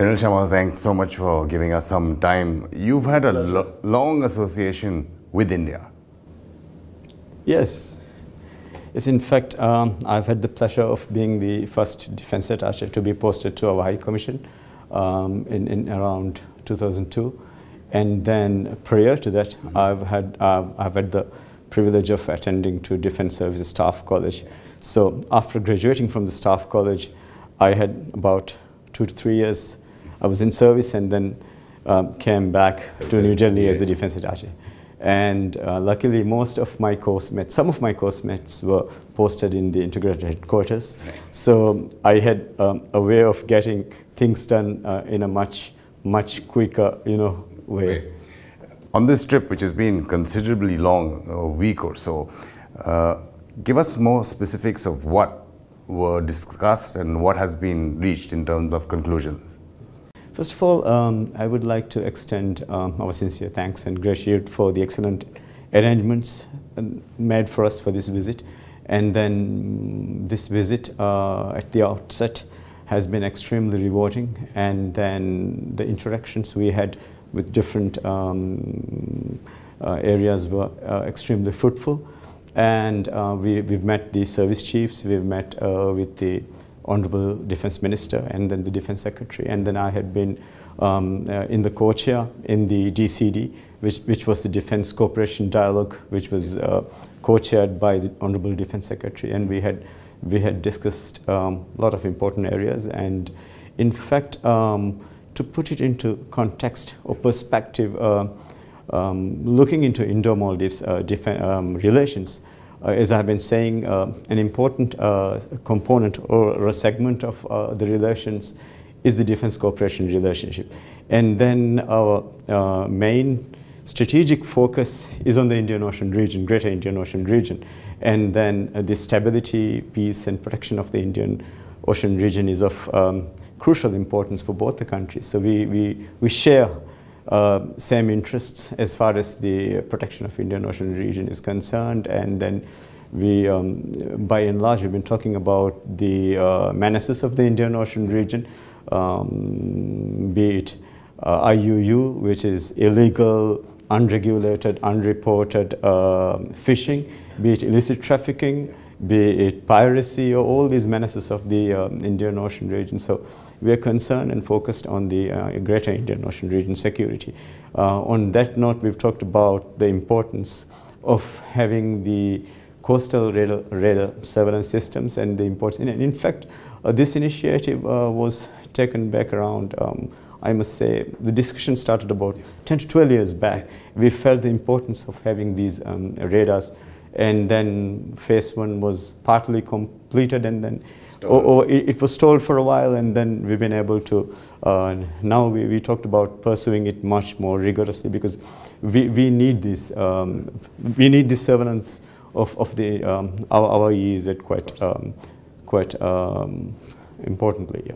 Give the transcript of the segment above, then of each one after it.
General Shamaal, thanks so much for giving us some time. You've had a long association with India. Yes. Yes, in fact, I've had the pleasure of being the first defense attaché to be posted to our High Commission in around 2002. And then prior to that, I've had the privilege of attending to Defense Services Staff College. So after graduating from the Staff College, I had about 2 to 3 years. I was in service and then came back to New Delhi as the defense attaché. And luckily, some of my course mates were posted in the integrated headquarters. Right. So I had a way of getting things done in a much quicker, way. On this trip, which has been considerably long, a week or so, give us more specifics of what were discussed and what has been reached in terms of conclusions. First of all, I would like to extend our sincere thanks and gratitude for the excellent arrangements made for us for this visit. And then this visit at the outset has been extremely rewarding. And then the interactions we had with different areas were extremely fruitful. And we've met the service chiefs, we've met with the Honorable Defense Minister and then the Defense Secretary, and then I had been in the co-chair in the DCD, which was the Defense Cooperation Dialogue, which was co-chaired by the Honorable Defense Secretary, and we had discussed a lot of important areas. And in fact, to put it into context or perspective, looking into Indo-Maldives relations, as I've been saying, an important component or a segment of the relations is the defense cooperation relationship. And then our main strategic focus is on the Indian Ocean region, Greater Indian Ocean region. And then the stability, peace, and protection of the Indian Ocean region is of crucial importance for both the countries. So we share same interests as far as the protection of Indian Ocean region is concerned. And then we, by and large, we've been talking about the menaces of the Indian Ocean region, be it IUU, which is illegal, unregulated, unreported fishing, be it illicit trafficking, be it piracy, or all these menaces of the Indian Ocean region. So we are concerned and focused on the Greater Indian Ocean region security. On that note, we've talked about the importance of having the coastal radar surveillance systems and the importance. And in fact, this initiative was taken back around, I must say, the discussion started about 10 to 12 years back. We felt the importance of having these radars. And then phase 1 was partly completed, and then it was stalled for a while, and then we've been able to, now we talked about pursuing it much more rigorously, because we need this, surveillance of the, our EEZ quite importantly, yeah.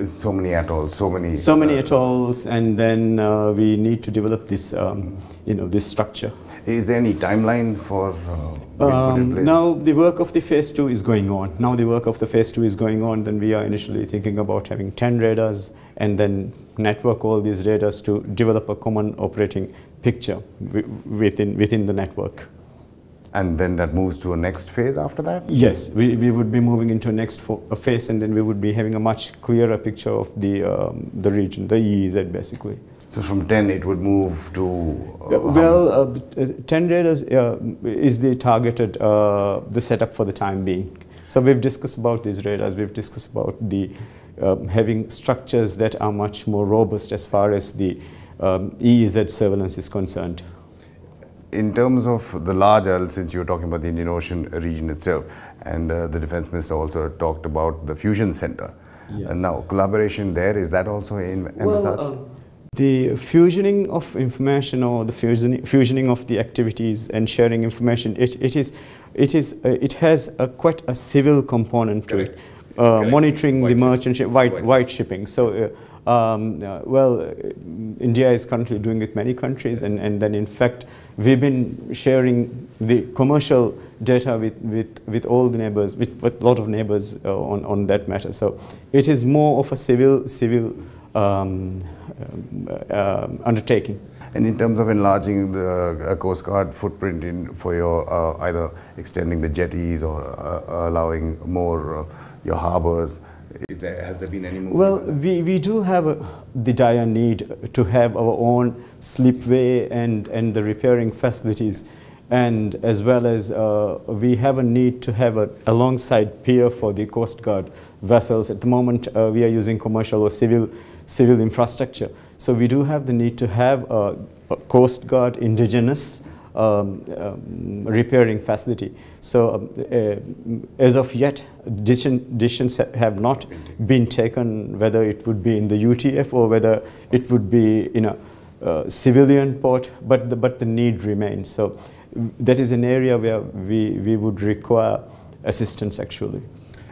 So many atolls, so many atolls, and then we need to develop this, this structure. Is there any timeline for now the work of the phase 2 is going on. Now the work of the phase 2 is going on. Then we are initially thinking about having 10 radars and then network all these radars to develop a common operating picture within the network. And then that moves to a next phase after that? Yes, we would be moving into a next phase, and then we would be having a much clearer picture of the region, the EEZ basically. So from 10 it would move to... 10 radars is the targeted, the setup for the time being. So we've discussed about these radars, we've discussed about the having structures that are much more robust as far as the EEZ surveillance is concerned. In terms of the large isle, since you were talking about the Indian Ocean region itself, and the Defense Minister also talked about the Fusion Centre. Yes. And now collaboration there, is that also envisaged? The fusioning of information, or the fusioning of the activities and sharing information, it has quite a civil component to it. Monitoring the merchant ship, white shipping. So, India is currently doing with many countries, and then in fact we've been sharing the commercial data with all the neighbors, with a lot of neighbors on that matter. So it is more of a civil undertaking. And in terms of enlarging the Coast Guard footprint for your either extending the jetties or allowing more your harbours, has there been any movement? Well, we do have the dire need to have our own slipway and the repairing facilities, and as well as we have a need to have an alongside pier for the Coast Guard vessels. At the moment we are using commercial or civil infrastructure. So we do have the need to have a Coast Guard indigenous repairing facility. So as of yet, decisions have not been taken whether it would be in the UTF or whether it would be in a civilian port, but the need remains. So that is an area where we would require assistance actually.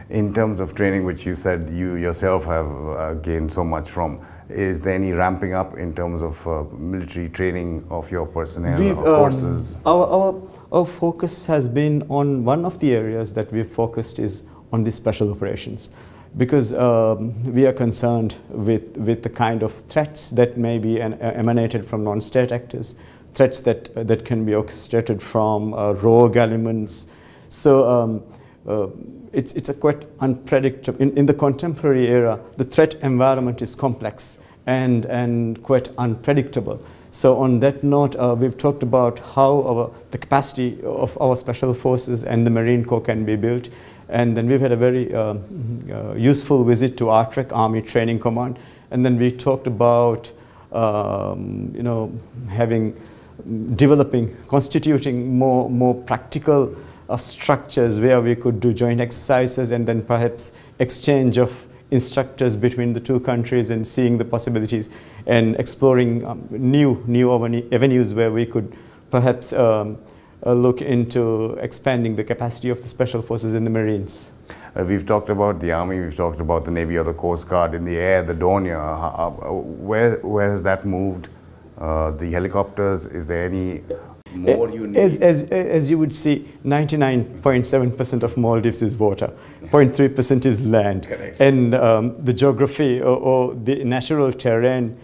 In terms of training, which you said you yourself have gained so much from, is there any ramping up in terms of military training of your personnel or courses? Our focus has been on one of the areas that we've focused is on the special operations, because we are concerned with the kind of threats that may be emanated from non-state actors, threats that can be orchestrated from rogue elements. So it's a quite unpredictable. In the contemporary era, the threat environment is complex and quite unpredictable. So on that note, we've talked about how the capacity of our special forces and the Marine Corps can be built. And then we've had a very useful visit to ARTREC, Army Training Command. And then we talked about, constituting more practical structures where we could do joint exercises and then perhaps exchange of instructors between the two countries and seeing the possibilities and exploring new avenues where we could perhaps look into expanding the capacity of the special forces and the Marines. We've talked about the Army, we've talked about the Navy or the Coast Guard. In the air, the Dornier, where has that moved? The helicopters, is there any more you need? As you would see, 99.7% of Maldives is water, 0.3% is land. Correct. And the geography or the natural terrain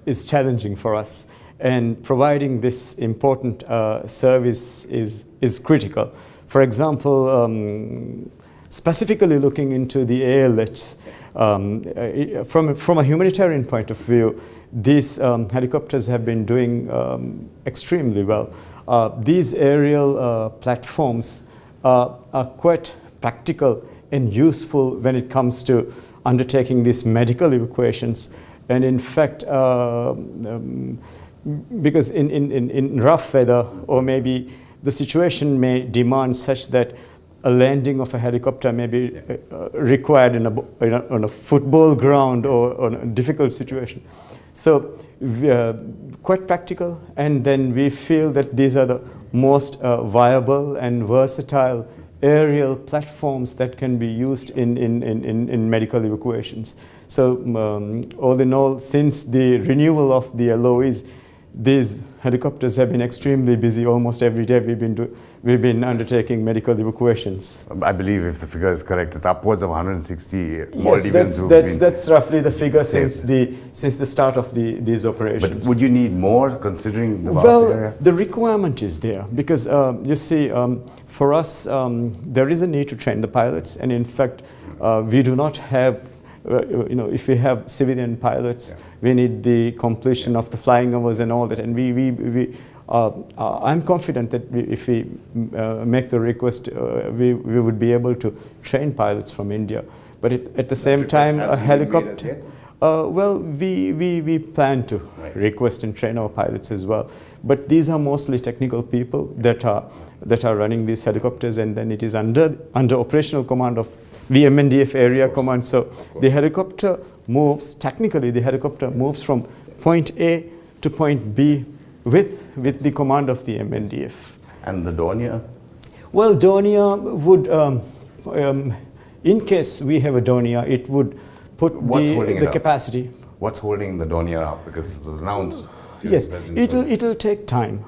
is challenging for us. And providing this important service is critical. For example, specifically looking into the ALHs, from a humanitarian point of view, these helicopters have been doing extremely well. These aerial platforms are quite practical and useful when it comes to undertaking these medical evacuations. And in fact, because in rough weather, or maybe the situation may demand such that a landing of a helicopter may be required on a football ground or on a difficult situation. So we are quite practical, and then we feel that these are the most viable and versatile aerial platforms that can be used in medical evacuations. So all in all, since the renewal of the LOEs, these helicopters have been extremely busy. Almost every day we've been undertaking medical evacuations. I believe, if the figure is correct, it's upwards of 160 Maldivians. Yes, that's roughly the figure since the start of these operations. But would you need more, considering the vast area? The requirement is there, because you see, for us, there is a need to train the pilots, and in fact, we do not have. If we have civilian pilots, we need the completion of the flying hours and all that. And I'm confident that if we make the request, we would be able to train pilots from India. But at the same time, a helicopter. Well, we plan to request and train our pilots as well. But these are mostly technical people that are running these helicopters, and then it is under operational command of the MNDF area command. So the helicopter moves, technically the helicopter moves from point A to point B with the command of the MNDF. And the Dornier? Well, Dornier would, in case we have a Dornier, it would put the capacity. What's holding the Dornier up? Because it was announced Yes, it'll take time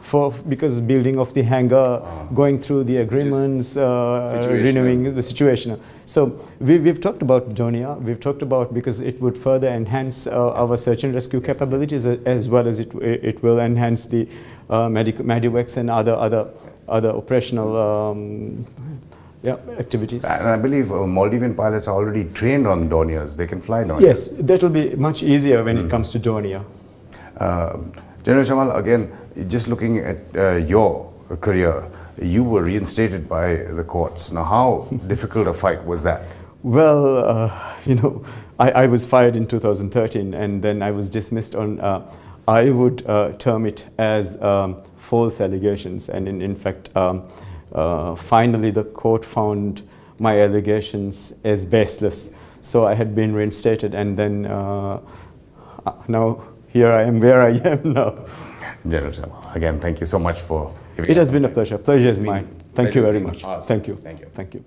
because building of the hangar, going through the agreements, renewing the situation. So we've talked about Dornier. We've talked about because it would further enhance our search and rescue capabilities as well as it will enhance the medivacs and other operational activities. And I believe Maldivian pilots are already trained on Dorniers. They can fly Dorniers. Yes, that will be much easier when it comes to Dornier. General Shamaal, again, just looking at your career, you were reinstated by the courts. Now, how difficult a fight was that? Well, you know, I was fired in 2013 and then I was dismissed on, I would term it as false allegations, and in fact, finally the court found my allegations as baseless. So I had been reinstated, and then now here I am where I am now. General Shamaal, again, thank you so much for giving It has been a pleasure. Pleasure is mine. Thank you very much. Awesome. Thank you. Thank you. Thank you.